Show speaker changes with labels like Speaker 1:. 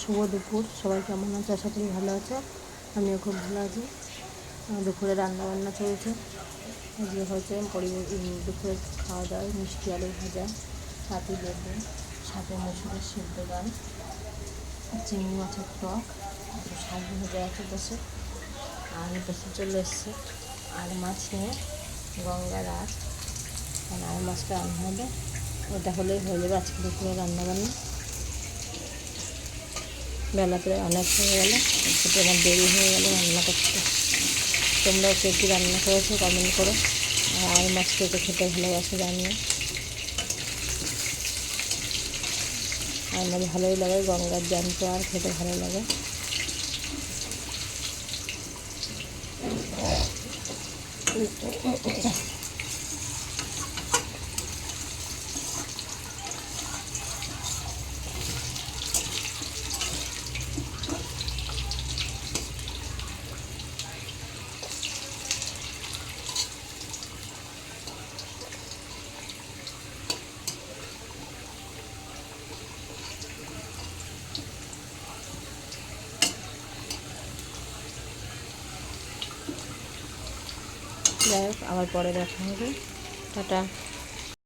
Speaker 1: শুভ দুপুর। সবাই কেমন আছে? আশা করি ভালো আছে। আমিও খুব ভালো আছি। দুপুরে রান্নাবান্না চলছে। আজকে হয়েছে দুপুরে খাওয়া দাওয়া মিষ্টি আলু ভাজা, সাথে লেবু, সাথে মসুরের সিদ্ধ ডাল, চিংড়ি মাছের টক, শাক ভাজা আছে পাশে, আর পাশে চলে এসছে আর মাছ নিয়ে গঙ্গার আর আর মাছটা রান্না হবে। ওটা হলেই হয়ে যাবে আজকে দুপুরে রান্নাবান্না। বেলা প্রায় অনেক হয়ে গেল, একটু আমার দেরি হয়ে গেল রান্না করতে। তোমরাও কে কী রান্না করেছো কমেন্ট করো। আর মাছ কেটে খেতে ভালোবাসো জানিও। আমার ভালোই লাগে, গঙ্গার জ্যান্ত আর খেতে ভালো লাগে। যাই হোক, আবার পরে দেখা হবে। টাটা।